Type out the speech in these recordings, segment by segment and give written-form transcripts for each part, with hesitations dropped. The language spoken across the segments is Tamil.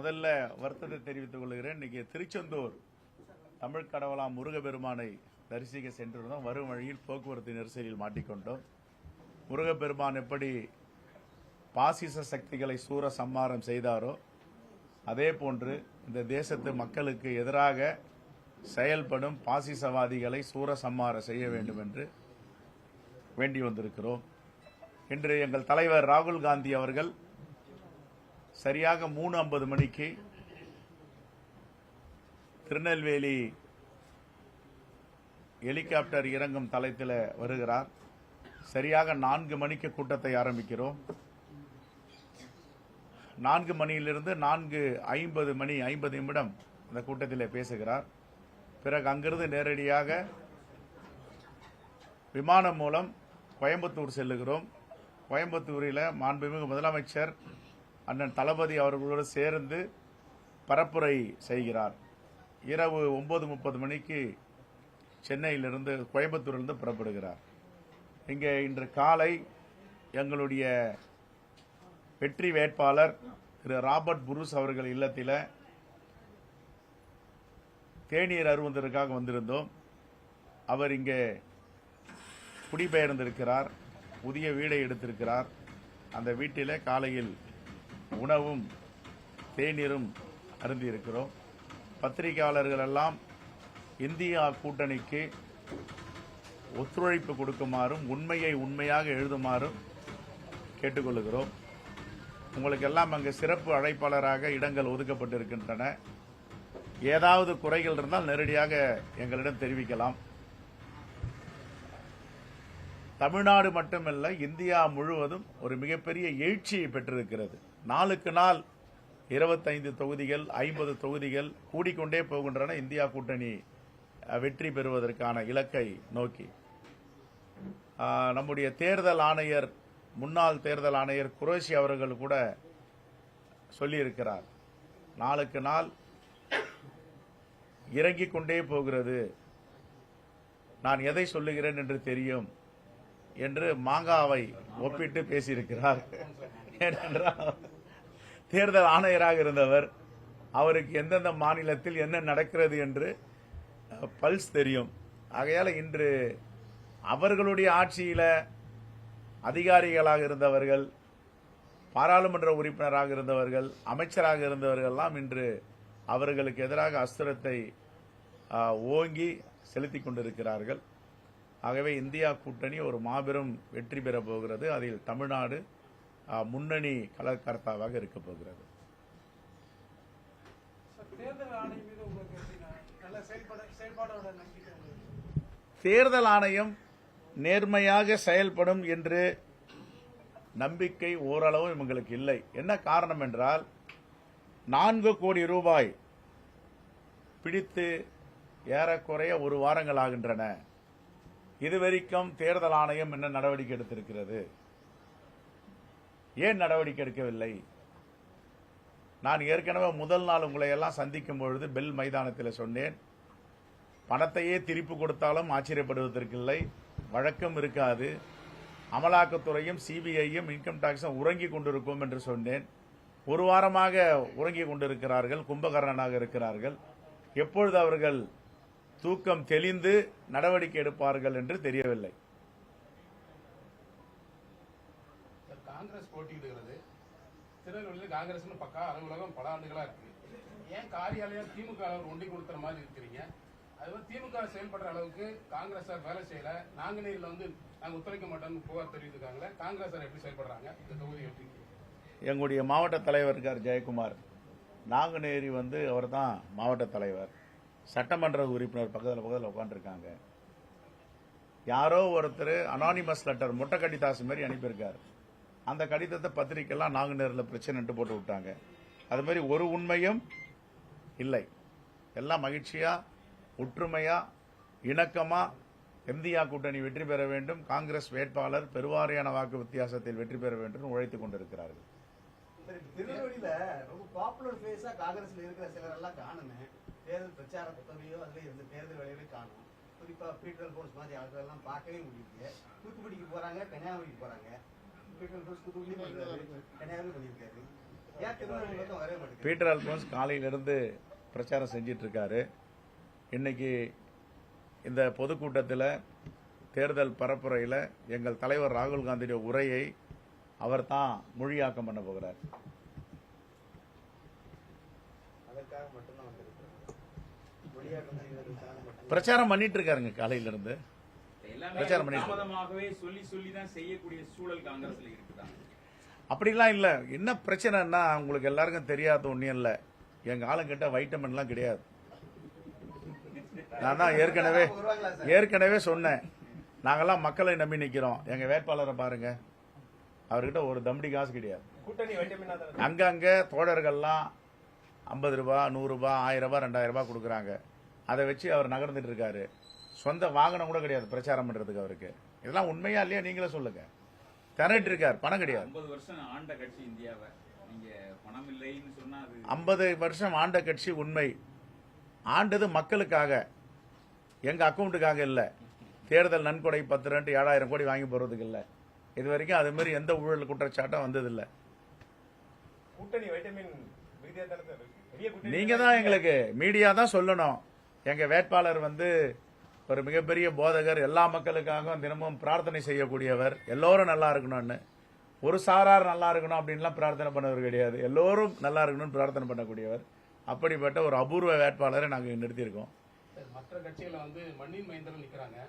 முதல்ல வருத்தத்தை தெரிவித்துக் கொள்கிறேன். இன்னைக்கு திருச்செந்தூர் தமிழ் கடவுளாம் முருகப்பெருமானை தரிசிக்க சென்றிருந்தோம். வரும் வழியில் போக்குவரத்து நெரிசலில் மாட்டிக்கொண்டோம். முருகப்பெருமான் எப்படி பாசிச சக்திகளை சூர சம்மாரம் செய்தாரோ அதே போன்று இந்த தேசத்து மக்களுக்கு எதிராக செயல்படும் பாசிசவாதிகளை சூர சம்மாரம் செய்ய வேண்டும் என்று வேண்டி வந்திருக்கிறோம். இன்று எங்கள் தலைவர் ராகுல் காந்தி அவர்கள் சரியாக 3:50 மணிக்கு திருநெல்வேலி ஹெலிகாப்டர் இறங்கும் தளத்தில் வருகிறார். சரியாக 4 மணிக்கு கூட்டத்தை ஆரம்பிக்கிறோம். 4 மணியிலிருந்து 4:50 மணி 50 நிமிடம் இந்த கூட்டத்தில் பேசுகிறார். பிறகு அங்கிருந்து நேரடியாக விமானம் மூலம் கோயம்புத்தூர் செல்லுகிறோம். கோயம்புத்தூரில் மாண்புமிகு முதலமைச்சர் அண்ணன் தளபதி அவர்களோடு சேர்ந்து பரப்புரை செய்கிறார். இரவு 9:30 மணிக்கு சென்னையிலிருந்து கோயம்புத்தூரிலிருந்து புறப்படுகிறார். இங்கே இன்று காலை எங்களுடைய வெற்றி வேட்பாளர் திரு ராபர்ட் புரூஸ் அவர்கள் இல்லத்தில் தேநீர் அருந்துவதற்காக வந்திருந்தோம். அவர் இங்கே குடிபெயர்ந்திருக்கிறார், புதிய வீடை எடுத்திருக்கிறார். அந்த வீட்டில் காலையில் உணவும் தேநீரும் அருந்தியிருக்கிறோம். பத்திரிகையாளர்கள் எல்லாம் இந்தியா கூட்டணிக்கு ஒத்துழைப்பு கொடுக்குமாறும் உண்மையை உண்மையாக எழுதுமாறும் கேட்டுக்கொள்கிறோம். உங்களுக்கு எல்லாம் அங்கு சிறப்பு அழைப்பாளராக இடங்கள் ஒதுக்கப்பட்டிருக்கின்றன. ஏதாவது குறைகள் இருந்தால் நேரடியாக எங்களிடம் தெரிவிக்கலாம். தமிழ்நாடு மட்டுமல்ல, இந்தியா முழுவதும் ஒரு மிகப்பெரிய எழுச்சியை பெற்றிருக்கிறது. நாளுக்கு நாள் 25 தொகுதிகள் 50 தொகுதிகள் கூடிக்கொண்டே போகின்றன இந்தியா கூட்டணி வெற்றி பெறுவதற்கான இலக்கை நோக்கி. நம்முடைய தேர்தல் ஆணையர், முன்னாள் தேர்தல் ஆணையர் குரேஷி அவர்கள் கூட சொல்லியிருக்கிறார், நாளுக்கு நாள் இறங்கிக் கொண்டே போகிறது, நான் எதை சொல்லுகிறேன் என்று தெரியும் என்று மாங்காவை ஒப்பிட்டு பேசியிருக்கிறார். ஏனென்றால் தேர்தல் ஆணையராக இருந்தவர், அவருக்கு எந்தெந்த மாநிலத்தில் என்ன நடக்கிறது என்று பல்ஸ் தெரியும். ஆகையால் இன்று அவர்களுடைய ஆட்சியில அதிகாரிகளாக இருந்தவர்கள், பாராளுமன்ற உறுப்பினராக இருந்தவர்கள், அமைச்சராக இருந்தவர்கள் எல்லாம் இன்று அவர்களுக்கு எதிராக அஸ்திரத்தை ஓங்கி செலுத்திக் கொண்டிருக்கிறார்கள். ஆகவே இந்தியா கூட்டணி ஒரு மாபெரும் வெற்றி பெறப் போகிறது. அதில் தமிழ்நாடு முன்னணி கலக்கர்த்தாவாக இருக்க போகிறது. தேர்தல் ஆணையம் நேர்மையாக செயல்படும் என்று நம்பிக்கை ஓரளவு எங்களுக்கு இல்லை. என்ன காரணம் என்றால், 4 கோடி ரூபாய் பிடித்து ஏறக்குறைய 1 வாரங்கள் ஆகின்றன. இதுவரைக்கும் தேர்தல் ஆணையம் என்ன நடவடிக்கை எடுத்திருக்கிறது? ஏன் நடவடிக்கை எடுக்கவில்லை? நான் ஏற்கனவே முதல் நாள் உங்களை எல்லாம் சந்திக்கும் பொழுது பெல் மைதானத்தில் சொன்னேன், பணத்தையே திருப்பி கொடுத்தாலும் ஆச்சரியப்படுவதற்கில்லை, வழக்கம் இருக்காது, அமலாக்கத்துறையும் சிபிஐயும் இன்கம் டாக்ஸும் உறங்கிக் கொண்டிருக்கும் என்று சொன்னேன். 1 வாரமாக உறங்கிக் கொண்டிருக்கிறார்கள், கும்பகர்ணனாக இருக்கிறார்கள். எப்பொழுது அவர்கள் தூக்கம் தெளிந்து நடவடிக்கை எடுப்பார்கள் என்று தெரியவில்லை. காங்கிரஸ் போட்டியிடுகிறது. திருநெல்வேலியில் காங்கிரஸ் பக்கா அலுவலகம் பல ஆண்டுகளா இருக்கு. ஏன் காரியாலயம் திமுக ஒண்டி கொடுத்துற மாதிரி இருக்கிறீங்க? அதுவும் திமுக செயல்படுற அளவுக்கு காங்கிரஸ் வேலை செய்யல. நாங்குநேரில் நாங்க ஒத்துழைக்க மாட்டோம்னு புகார் தெரிவித்துக்காங்களே, காங்கிரஸ் எப்படி செயல்படுறாங்க? இந்த தொகுதி எப்படி? எங்களுடைய மாவட்ட தலைவர் இருக்கார் ஜெயக்குமார், நாங்குநேரி அவர் தான் மாவட்ட தலைவர், சட்டமன்ற உறுப்பினர் பக்கத்தில் உட்காந்துருக்காங்க. யாரோ ஒருத்தர் அனானிமஸ் லெட்டர் மொட்டை கடிதாசு மாதிரி அனுப்பியிருக்காரு. அந்த கடிதத்தை பத்திரிகைலாம் நாங்குநேரில் பிரச்சனை போட்டு விட்டாங்க. அது மாதிரி ஒரு உண்மையும் இல்லை. எல்லாம் மகிழ்ச்சியா, ஒற்றுமையா, இணக்கமா இந்தியா கூட்டணி வெற்றி பெற வேண்டும், காங்கிரஸ் வேட்பாளர் பெருவாரியான வாக்கு வித்தியாசத்தில் வெற்றி பெற வேண்டும் உழைத்துக் கொண்டிருக்கிறார்கள். திருநெல்வேலியில ரொம்ப பாப்புலர் ஃபேஸா காங்கிரஸ்ல இருக்கிற சிலர் எல்லாம் காணுமே, தேர்தல் பிரச்சார புத்தகையோ அதுல இருந்து தேர்தல் வேலையிலே காணும். குறிப்பா பீட்டர் போர்ஸ் மாதிரி ஆட்கள் எல்லாம் பார்க்கவே முடியுது. தூத்துக்குடிக்கு போறாங்க, கன்னியாகுமரிக்கு போறாங்க. பீட்டர் போர்ஸ் தூத்துக்குடி கன்னியாகுமரி பண்ணியிருக்காரு. ஏன் திருநெல்வேலி பக்கம் வரவே மாட்டேங்குது? பீட்டர் அல்போன்ஸ் காலையிலிருந்து பிரச்சாரம் செஞ்சிட்டு இருக்காரு. இன்னைக்கு இந்த பொதுக்கூட்டத்தில் தேர்தல் பரப்புரையில் எங்கள் தலைவர் ராகுல் காந்தியுடைய உரையை அவர் தான் மொழியாக்கம் பண்ண போகிறார். அதற்காக மட்டும்தான் வந்திருக்கிறாங்க. மொழியாக்கம் செய்வதற்காக மட்டும் பிரச்சாரம் பண்ணிட்டு இருக்காருங்க காலையிலிருந்து. பிரச்சாரம் பண்ணிட்டு தாமதமாகவே சொல்லி தான் செய்யக்கூடிய சூழல் காங்கிரஸ்ல இருக்குதா? அப்படிலாம் இல்லை. என்ன பிரச்சனைன்னா உங்களுக்கு எல்லாருக்கும் தெரியாத ஒன்றும் இல்லை. எங்கள் ஆளுங்கிட்ட வைட்டமின்லாம் கிடையாது. நான் தான் ஏற்கனவே சொன்னேன். நாங்கெல்லாம் மக்களை நம்பி நிற்கிறோம். எங்கள் வேட்பாளரை பாருங்க, அவர்கிட்ட ஒரு தம்படி காசு கிடையாது. கூட்டணி வைட்டமினா தான் அங்கங்கே தோழர்கள்லாம் 50 ரூபாய், 100 ரூபாய், 1000 ரூபாய், 2000 ரூபாய் கொடுக்குறாங்க. அதை வச்சு அவர் நகர்ந்துட்டு இருக்காரு. சொந்த வாகனம் கூட கிடையாது பிரச்சாரம் பண்றதுக்கு அவருக்கு. இதெல்லாம் உண்மையா இல்லையா நீங்களே சொல்லுங்க. திரட்டு இருக்கார், பணம் கிடையாது. 50 வருஷம் ஆண்ட கட்சி இந்தியாவை நீங்க பணம் இல்லைன்னு சொன்னா அது 50 வருஷம் ஆண்ட கட்சி உண்மை. ஆண்டது மக்களுக்காக, எங்க அக்கௌண்ட்டுக்காக இல்ல. தேர்தல் நன்கொடை 10 7,000 கோடி வாங்கி போறதுக்கு இல்ல. இது வரைக்கும் அது மாதிரி எந்த ஊழல் குற்றச்சாட்டும் வந்ததில்லை. கூட்டணி வைட்டமின் நீங்க தான் எங்களுக்கு மீடியா தான் சொல்லணும். எங்க வேட்பாளர் ஒரு மிகப்பெரிய போதகர், எல்லா மக்களுக்காகவும் தினமும் பிரார்த்தனை செய்யக்கூடியவர், எல்லோரும் நல்லா இருக்கணும்னு. ஒரு சாரார் நல்லா இருக்கணும் அப்படின்லாம் பிரார்த்தனை பண்ணவர் கிடையாது. எல்லோரும் நல்லா இருக்கணும்னு பிரார்த்தனை பண்ணக்கூடியவர். அப்படிப்பட்ட ஒரு அபூர்வ வேட்பாளரை நாங்கள் நிறுத்தியிருக்கோம். மற்ற கட்சிகளை மண்ணின் மைந்தர்கள் நிக்கிறாங்க.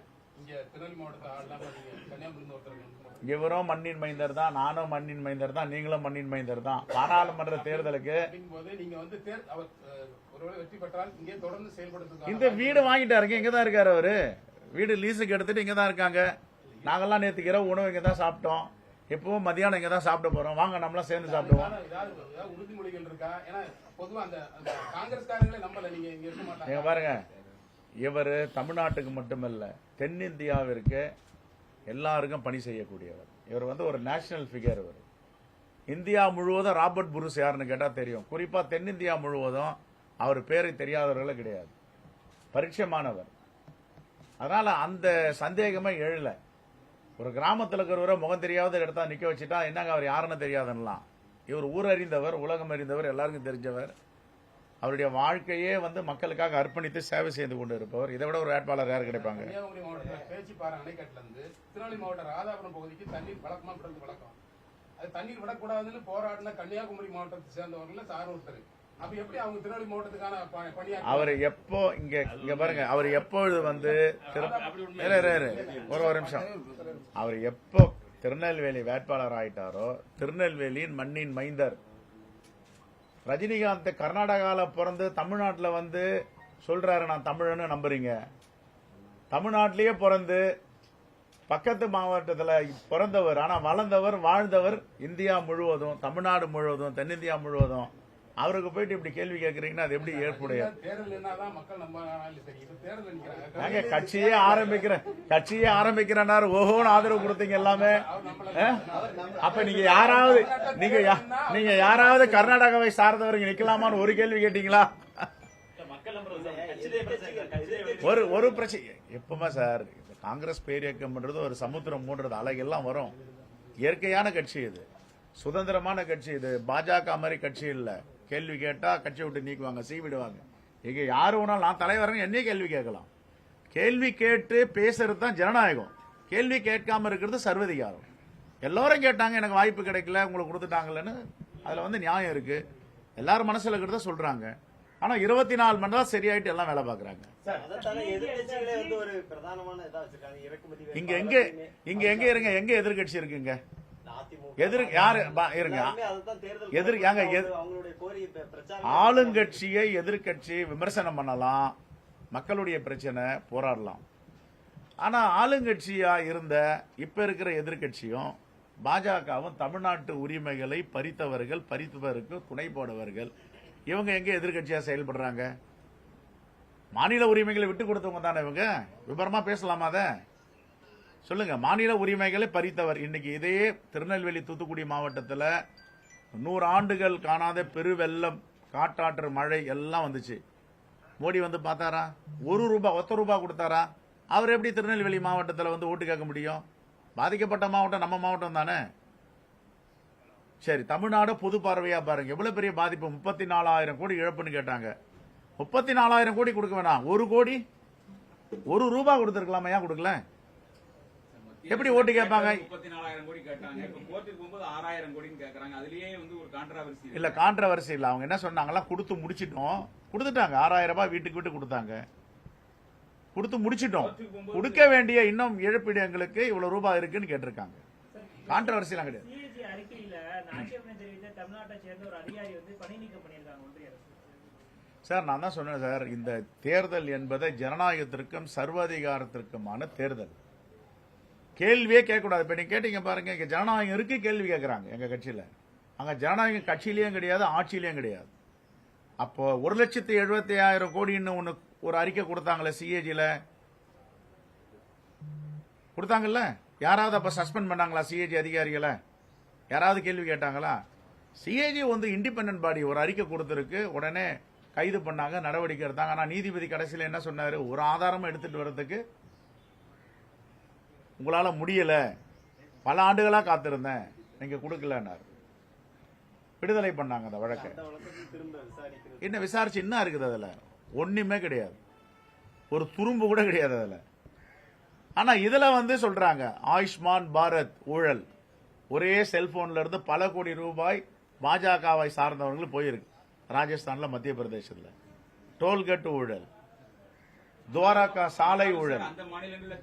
இங்க திருநெல்வேலி மாவட்டத்தை ஆளாம நீங்க கன்னியாகுமரி ஒருத்தர் இவரும் மண்ணின் மைந்தர் தான், நானும் மண்ணின் மைந்தர் தான், நீங்களும் மண்ணின் மைந்தர் தான். பாராளுமன்ற தேர்தலுக்கு நீங்க அவர் ஒருவேளை வெற்றி பெற்றால் இங்கே தொடர்ந்து செயல்படுத்த இந்த வீடு வாங்கிட்டாருங்க. இங்க தான் இருக்காரு அவரு. வீடு லீஸுக்கு எடுத்துட்டு இங்க தான் இருக்காங்க. நாங்கெல்லாம் நேற்று இரவு உணவு இங்க தான் சாப்பிட்டோம். எப்பவும் மதியானம் இங்க தான் சாப்பிட போறோம். வாங்க நம்மளாம் சேர்ந்து சாப்பிடுவோம். உறுதிமொழிகள் இருக்கா? ஏன்னா பொதுவா அந்த காங்கிரஸ்காரங்களே நம்பல நீங்க இங்க இருக்க மாட்டாங்க. நீங்க பாருங்க, இவர் தமிழ்நாட்டுக்கு மட்டுமல்ல தென்னிந்தியாவிற்கு எல்லாருக்கும் பணி செய்யக்கூடியவர். இவர் ஒரு நேஷனல் ஃபிகர். இவர் இந்தியா முழுவதும் ராபர்ட் புரூஸ் யாருன்னு கேட்டா தெரியும். குறிப்பா தென்னிந்தியா முழுவதும் அவர் பேரை தெரியாதவர்களே கிடையாது. பரிட்சயமானவர். அதனால அந்த சந்தேகமே எழல. ஒரு கிராமத்தில் இருக்கிறவரை முகம் தெரியாத இடத்தா நிக்க வச்சுட்டா என்னங்க அவர் யாருன்னு தெரியாதுன்னலாம். இவர் ஊர் அறிந்தவர், உலகம் அறிந்தவர், எல்லாருக்கும் தெரிஞ்சவர். அவருடைய வாழ்க்கையே மக்களுக்காக அர்ப்பணித்து சேவை செய்து கொண்டு இருப்பவர். இதை விட ஒரு வேட்பாளர் யார் கிடைப்பாங்க? கன்னியாகுமரி மாவட்டத்தில் பேச்சிப்பாறை அணைக்கட்டுல இருந்து திருநெல்வேலி மாவட்ட ராதாபுரம் பகுதிக்கு தண்ணீர் வழக்கமா விடுறது வழக்கம். அது தண்ணீர் விடக்கூடாதுன்னு போராடின கன்னியாகுமரி மாவட்டத்தை சேர்ந்தவர்கள் சார் ஒருத்தர். அப்ப எப்படி அவங்க திருநெல்வேலி மாவட்டத்துக்கான பணியாற்ற அவர் எப்போ இங்க பாருங்க, அவர் எப்பொழுது ஒரு நிமிஷம், அவர் எப்போ திருநெல்வேலி வேட்பாளர் ஆயிட்டாரோ திருநெல்வேலியின் மண்ணின் மைந்தர். ரஜினிகாந்த் கர்நாடகால பிறந்து தமிழ்நாட்டில் சொல்றாரு நான் தமிழன்னு நம்புறீங்க. தமிழ்நாட்டிலேயே பிறந்து பக்கத்து மாவட்டத்தில் பிறந்தவர், ஆனா வளர்ந்தவர் வாழ்ந்தவர் இந்தியா முழுவதும், தமிழ்நாடு முழுவதும், தென்னிந்தியா முழுவதும். அவருக்கு போயிட்டு இப்படி கேள்வி கேட்கறீங்கன்னா அது எப்படி ஏற்புடைய? கட்சியே ஆரம்பிக்கிறேன்னாரு, ஓஹோன்னு ஆதரவு கொடுத்தீங்க எல்லாமே. அப்ப நீங்க யாராவது கர்நாடகாவை சார்ந்தவர்கள் நிக்கலாமான்னு ஒரு கேள்வி கேட்டீங்களா? ஒரு பிரச்சனை எப்பவுமே சார், காங்கிரஸ் பேரியக்கம்ன்றது ஒரு சமுத்திரம் மூன்றது அலைகள்லாம் வரும். இயற்கையான கட்சி இது, சுதந்திரமான கட்சி இது. பாஜக மாதிரி கட்சி இல்ல. கேள்வி கேட்டா கட்சி விட்டு நீக்குவாங்க, சீவிடுவாங்க. இங்க யாரு வேணாலும் நான் தலைவரங்க என்னையே கேள்வி கேட்கலாம். கேள்வி கேட்டு பேசுறது தான் ஜனநாயகம். கேள்வி கேட்காம இருக்கிறது சர்வதிகாரம். எல்லாரும் கேட்டாங்க, எனக்கு வாய்ப்பு கிடைக்கல, உங்களுக்கு கொடுத்துட்டாங்கன்னு. அதுல நியாயம் இருக்கு. எல்லாரும் மனசுல இருக்கிறத சொல்றாங்க. ஆனா 24 மணி நேரம் சரியாயிட்டு எல்லாம் வேலை பாக்குறாங்க. இங்க எங்க எதிர்கட்சி இருக்குங்க? ஆளுங்கட்சியை எதிர்கட்சி விமர்சனம் பண்ணலாம், மக்களுடைய பிரச்சனை போராடலாம். ஆனா ஆளுங்கட்சியா இருந்த இப்ப இருக்கிற எதிர்கட்சியும் பாஜகவும் தமிழ்நாட்டு உரிமைகளை பறித்தவருக்கு துணை போடவர்கள். இவங்க எங்க எதிர்கட்சியா செயல்படுறாங்க? மாநில உரிமைகளை விட்டு கொடுத்தவங்க தானே இவங்க. விபரமா பேசலாமா? அத சொல்லுங்க. மாநில உரிமைகளை பறித்தவர். இன்னைக்கு இதே திருநெல்வேலி தூத்துக்குடி மாவட்டத்தில் 100 ஆண்டுகள் காணாத பெருவெள்ளம், காட்டாற்று மழை எல்லாம் வந்துச்சு. மோடி பார்த்தாரா? ஒத்த ரூபாய் கொடுத்தாரா? அவர் எப்படி திருநெல்வேலி மாவட்டத்தில் ஓட்டு கேட்க முடியும்? பாதிக்கப்பட்ட மாவட்டம் நம்ம மாவட்டம் தானே. சரி, தமிழ்நாடு பொது பார்வையா பாருங்க, எவ்வளவு பெரிய பாதிப்பு. 34,000 கோடி இழப்புன்னு கேட்டாங்க. 34,000 கோடி கொடுக்க வேணாம், 1 கோடி, 1 ரூபாய் கொடுத்திருக்கலாமா, ஏன் கொடுக்கல? எப்படி ஓட்டு கேட்பாங்க? 34,000 கோடி கேட்டாங்க. இப்ப கோர்ட்டுக்கு போகும்போது 6,000 கோடின்னு கேக்குறாங்க. அதுலயே வந்து ஒரு கான்ட்ராவர்சி இல்ல, கான்ட்ரவர்சி இல்ல. அவங்க என்ன சொன்னாங்களா, கொடுத்து முடிச்சிட்டோம், கொடுத்துட்டாங்க. 6,000 ரூபாய் வீட்டுக்கு வீட்டு கொடுத்தாங்க, கொடுத்து முடிச்சிட்டோம். கொடுக்க வேண்டிய இன்னும் இழப்பீடு எங்களுக்கு இவ்வளவு ரூபாய் இருக்குன்னு கேட்டிருக்காங்க. கான்ட்ரவர்சி எல்லாம் கிடையாது. சிஏஜி அறிக்கையில ஆட்சேபனை தெரிவித்த தமிழ்நாட்டை சேர்ந்த ஒரு அதிகாரி வந்து பணி நீக்கம் பண்ணியிருக்காங்க ஒன்றிய அரசு. சார், நான் தான் சொன்னேன் சார், இந்த தேர்தல் என்பதை ஜனநாயகத்திற்கும் சர்வாதிகாரத்திற்குமான தேர்தல். கேள்வியே கேட்கக்கூடாது. இப்ப நீங்க கேட்டீங்க பாருங்க, இங்க ஜனநாயகம் இருக்கு, கேள்வி கேட்கறாங்க எங்க கட்சியில. அங்க ஜனநாயகம் கட்சியிலயும் கிடையாது, ஆட்சியிலயும் கிடையாது. அப்போ 1,70,70,000 கோடின்னு ஒண்ணு ஒரு அறிக்கை கொடுத்தாங்களே சிஏஜில, கொடுத்தாங்கல்ல? யாராவது அப்ப சஸ்பெண்ட் பண்ணாங்களா சிஏஜி அதிகாரிகளை? யாராவது கேள்வி கேட்டாங்களா? சிஏஜி வந்து இண்டிபெண்டன்ட் பாடி, ஒரு அறிக்கை கொடுத்திருக்கு, உடனே கைது பண்ணாங்க, நடவடிக்கை எடுத்தாங்க. ஆனா நீதிபதி கடைசியில் என்ன சொன்னாரு, ஒரு ஆதாரமும் எடுத்துட்டு வர்றதுக்கு உங்களால முடியல, பல ஆண்டுகளா காத்திருந்தேன், நீங்க கொடுக்கலன்னாரு. விடுதலை பண்ணாங்க அந்த வழக்கை. என்ன விசாரிச்சு என்ன இருக்குது அதுல? ஒண்ணுமே கிடையாது, ஒரு துரும்பு கூட கிடையாது அதுல. ஆனா இதுல வந்து சொல்றாங்க ஆயுஷ்மான் பாரத் ஊழல், ஒரே செல்போன்ல இருந்து பல கோடி ரூபாய் பாஜகவை சார்ந்தவர்கள் போயிருக்கு. ராஜஸ்தான்ல, மத்திய பிரதேசத்துல டோல்கேட் ஊழல், துவாரகா சாலை ஊழல். அந்த மாநிலங்கள்ல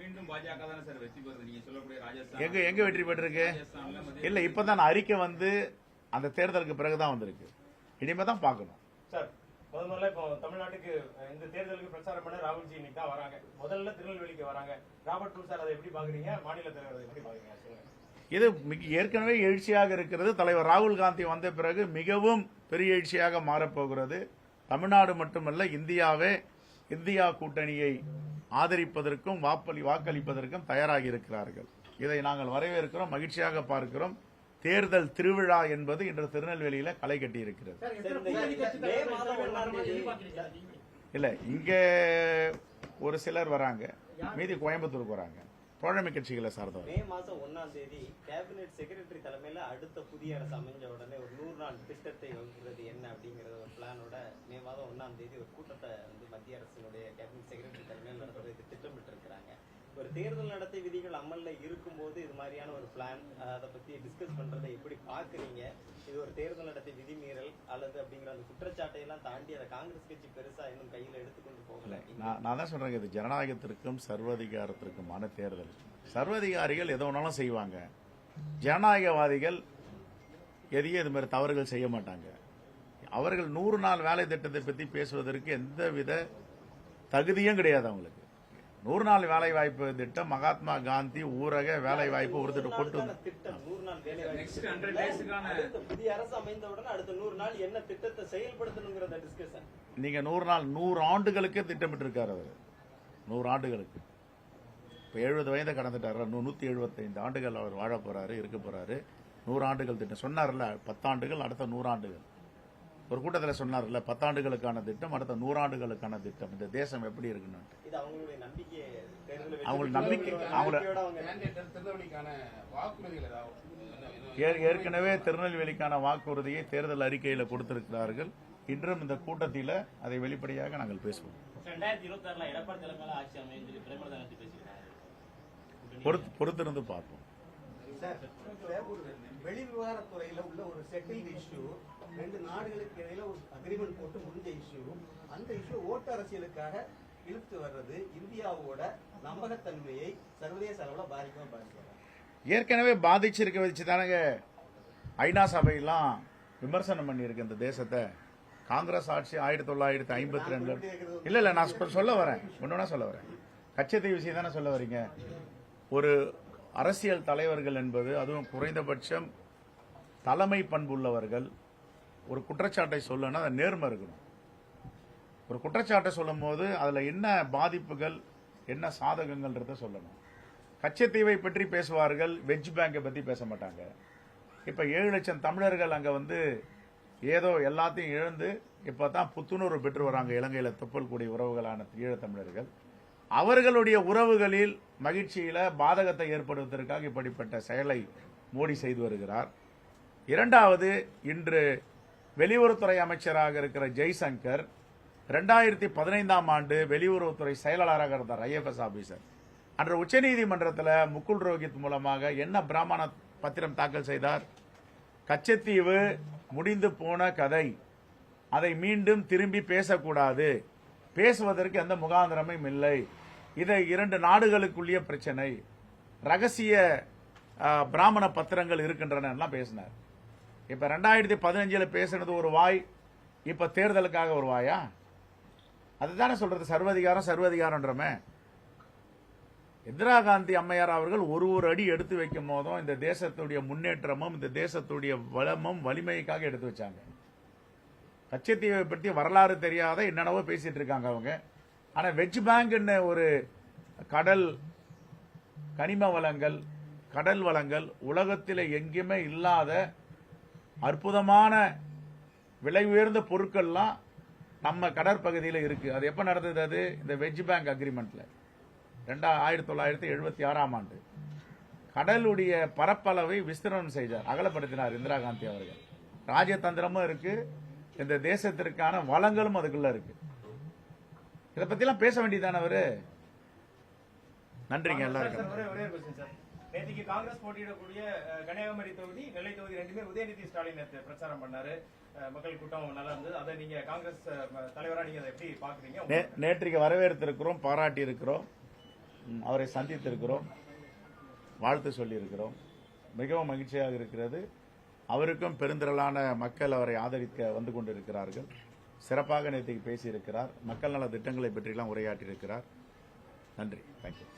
மீண்டும் பாஜக தானே சார் வெற்றி பெறுது. நீங்க சொல்லக்கூடிய ராஜஸ்தான் எங்க எங்க வெற்றி பெற்றிருக்கு? ராஜஸ்தான்ல இல்ல, இப்பதான் அறிக்கை வந்து அந்த தேர்தலுக்கு பிறகுதான் வந்திருக்கு. இனிமே தான் பார்க்கணும். சார், முதல்ல இப்போ தமிழ்நாட்டுக்கு இந்த தேர்தலுக்கு பிரச்சாரம் பண்ண ராகுல்ஜி இன்னைக்கு தான் வராங்க. முதல்ல திருநெல்வேலிக்கு வராங்க. ராபர்ட் டூ சார், அதை எப்படி பாக்குறீங்க? மாநில தலைவர் எப்படி பாக்குறீங்க? இது ஏற்கனவே எழுச்சியாக இருக்கிறது. தலைவர் ராகுல் காந்தி வந்த பிறகு மிகவும் பெரிய எழுச்சியாக மாறப்போகிறது. தமிழ்நாடு மட்டுமல்ல, இந்தியா கூட்டணியை ஆதரிப்பதற்கும் வாக்களிப்பதற்கும் தயாராகி இருக்கிறார்கள். இதை நாங்கள் வரவேற்கிறோம், மகிழ்ச்சியாக பார்க்கிறோம். தேர்தல் திருவிழா என்பது இன்று திருநெல்வேலியில களை கட்டி இருக்கிறது. இல்ல, இங்க ஒரு சிலர் வராங்க, மீதி கோயம்புத்தூருக்கு வராங்க, தோழமை கட்சிகளை சார்ந்தவர். மே மாசம் 1ஆம் தேதி கேபினெட் செக்ரட்டரி தலைமையில அடுத்த புதிய அரசு அமைஞ்ச உடனே ஒரு 100 நாள் திட்டத்தை வகுக்கிறது என்ன அப்படிங்கறது ஒரு பிளானோட மே மாதம் 1ஆம் தேதி ஒரு கூட்டத்தை வந்து மத்திய அரசினுடைய கேபினெட் செக்ரட்டரி தலைமையில் நடத்துறது திட்டமிட்டு இருக்கிறாங்க. ஒரு தேர்தல் நடத்தை விதிகள் அமல்ல இருக்கும்போது இது மாதிரியான ஒரு பிளான், அதை பத்தி டிஸ்கஸ் பண்றதை எப்படி பாக்குறீங்க? இது ஒரு தேர்தல் நடத்தை விதிமீறல் அல்லது அப்படிங்கிற அந்த குற்றச்சாட்டை எல்லாம் தாண்டி அதை காங்கிரஸ் கட்சி பெருசா இன்னும் கையில எடுத்துக்கொண்டு போகல. நான் தான் சொல்றேன், இது ஜனநாயகத்திற்கும் சர்வாதிகாரத்திற்குமான தேர்தல். சர்வாதிகாரிகள் எதை வேணாலும் செய்வாங்க, ஜனநாயகவாதிகள் எதையும் இது மாதிரி தவறுகள் செய்ய மாட்டாங்க. அவர்கள் 100 நாள் வேலை திட்டத்தை பற்றி பேசுவதற்கு எந்தவித தகுதியும் கிடையாது அவங்களுக்கு. 100 நாள் வேலை வாய்ப்பு திட்டம் மகாத்மா காந்தி ஊரக வேலை வாய்ப்பு ஒருத்தர் கொண்டு நெக்ஸ்ட் 100 டேஸ்க்கான புதிய அரசு அமைந்தவுடன் அடுத்த 100 நாள் என்ன திட்டத்தை செயல்படுத்தணுங்கிறத டிஸ்கஷன். நீங்க 100 நாள் 100 ஆண்டுகளுக்கு திட்டமிட்டு இருக்காரு அவர். 100 ஆண்டுகளுக்கு இப்ப 70 வயதை கடந்துட்டாரு. 175 ஆண்டுகள் அவர் வாழ போறாரு, இருக்க போறாரு. 100 ஆண்டுகள் திட்டம் சொன்னார்ல, 10 ஆண்டுகள், அடுத்த 100 ஆண்டுகள். ஒரு கூட்டத்தில் சொன்னார்ல, 10 ஆண்டுகளுக்கான திட்டம், அடுத்த 100 ஆண்டுகளுக்கான திட்டம். இந்த தேசம் எப்படி இருக்குன்னு அவங்களுடைய நம்பிக்கை, அவங்களுக்கு நம்பிக்கை. திருநெல்வேலிக்கான வாக்குறுதிகள் ஏற்கனவே திருநெல்வேலிக்கான வாக்குறுதியை தேர்தல் அறிக்கையில கொடுத்திருக்கிறார்கள். இன்றும் இந்த கூட்டத்தில் அதை வெளிப்படையாக நாங்கள் பேசுவோம். 2026 எடப்பாடி தலைமையில ஆட்சி அமைந்து பிரேமலதா பேசியிருக்காங்க. பொறுத்திருந்து பார்ப்போம். வெளி விவகாரத்துறையில உள்ள ஒரு செட்டில் இஷ்யூ, 2 நாடுகளுக்கு இடையில ஒரு அக்ரிமெண்ட் போட்டு முடிஞ்ச இஷ்யூ, அந்த இஷ்யூ ஓட்டு அரசியலுக்காக இழுத்து வர்றது இந்தியாவோட நம்பகத்தன்மையை சர்வதேச அளவுல பாதிக்காம ஏற்கனவே பாதிச்சிருக்க வச்சு தானங்க ஐநா சபையெல்லாம் விமர்சனம் பண்ணியிருக்கு இந்த தேசத்தை. காங்கிரஸ் ஆட்சி 1952 இல்ல நான் சொல்ல வரேன், ஒன்னொன்னா சொல்ல வரேன். கச்சத்தீவு விஷயம் தானே சொல்ல வரீங்க. ஒரு அரசியல் தலைவர்கள் என்பது, அதுவும் குறைந்தபட்சம் தலைமை பண்புள்ளவர்கள், ஒரு குற்றச்சாட்டை சொல்லணும்னா அது நேர்மை இருக்கணும். ஒரு குற்றச்சாட்டை சொல்லும் போது அதுல என்ன பாதிப்புகள், என்ன சாதகங்கள்ன்றத சொல்லணும். கச்சத்தீவை பற்றி பேசுவார்கள், வெஜ் பேங்கை பத்தி பேச மாட்டாங்க. இப்ப 7 லட்சம் தமிழர்கள் அங்க வந்து ஏதோ எல்லாத்தையும் இழந்து இப்பதான் புத்துணர்வு பெற்று வராங்க. இலங்கையில தொப்பல் கூடிய உறவுகளான ஈழத் தமிழர்கள், அவர்களுடைய உறவுகளில் மகிழ்ச்சியில பாதகத்தை ஏற்படுவதற்காக இப்படிப்பட்ட செயலை மோடி செய்து வருகிறார். இரண்டாவது, இன்று வெளியுறவுத்துறை அமைச்சராக இருக்கிற ஜெய்சங்கர் 2015ஆம் ஆண்டு வெளியுறவுத்துறை செயலாளராக இருந்தார், ஐஎஃப்எஸ் ஆபீசர். அன்று உச்சநீதிமன்றத்தில் முகுல் ரோஹித் மூலமாக என்ன பிராமண பத்திரம் தாக்கல் செய்தார்? கச்சத்தீவு முடிந்து போன கதை, அதை மீண்டும் திரும்பி பேசக்கூடாது, பேசுவதற்கு எந்த முகாந்திரமும் இல்லை, இதை 2 நாடுகளுக்குள்ளே பிரச்சனை, ரகசிய பிராமண பத்திரங்கள் இருக்கின்றன எல்லாம் பேசினார். இப்ப 2015 பேசினது ஒரு வாய், இப்ப தேர்தலுக்காக ஒரு வாயா? அதுதானே சொல்றது சர்வதிகாரம் சர்வதிகாரம்ன்றமே. இந்திரா காந்தி அம்மையார் அவர்கள் ஒரு அடி எடுத்து வைக்கும் போதும் இந்த தேசத்துடைய முன்னேற்றமும் இந்த தேசத்துடைய வளமும் வலிமைக்காக எடுத்து வச்சாங்க. கச்சத்தீவை பற்றி வரலாறு தெரியாத என்னென்னவோ பேசிட்டு இருக்காங்க அவங்க. ஆனா வெஜ் பேங்க்னு ஒரு கடல் கனிம வளங்கள், கடல் வளங்கள் உலகத்தில் எங்கேயுமே இல்லாத அற்புதமான விலை உயர்ந்த பொருட்கள்லாம் நம்ம கடற்பகுதியில் இருக்கு. அது எப்ப நடந்தது? அது இந்த வெஜ் பேங்க் அக்ரிமெண்ட்ல 1976ஆம் ஆண்டு கடலுடைய பரப்பளவை விஸ்தீரணம் செய்தார், அகலப்படுத்தினார் இந்திரா காந்தி அவர்கள். ராஜதந்திரமும் இருக்கு, இந்த தேசத்திற்கான வளங்களும் அதுக்குள்ள இருக்கு. இதை பத்தி எல்லாம் பேச வேண்டியதான அவரு. நன்றிங்க எல்லாருக்கும். ஒரே ஒரு question சார். நேற்றுக்கு காங்கிரஸ் போட்டியிடக்கூடிய கன்னியாகுமரி தொகுதி, நெல்லை தொகுதி ரெண்டுமே உதயநிதி ஸ்டாலின் நேற்று பிரச்சாரம் பண்ணாரு. மக்கள் கூட்டம் நல்லா இருந்தது. அதை நீங்க காங்கிரஸ் தலைவரா நீங்க அதை எப்படி பாக்குறீங்க? நேற்றைக்கு வரவேற்றிருக்கிறோம், பாராட்டி இருக்கிறோம், அவரை சந்தித்திருக்கிறோம், வாழ்த்து சொல்லி இருக்கிறோம். மிகவும் மகிழ்ச்சியாக இருக்கிறது. அவருக்கும் பெருந்திரளான மக்கள் அவரை ஆதரிக்க வந்து கொண்டிருக்கிறார்கள். சிறப்பாக நேற்றுக்கு பேசியிருக்கிறார். மக்கள் நல திட்டங்களை பற்றியெல்லாம் உரையாற்றியிருக்கிறார். நன்றி. தேங்க்யூ.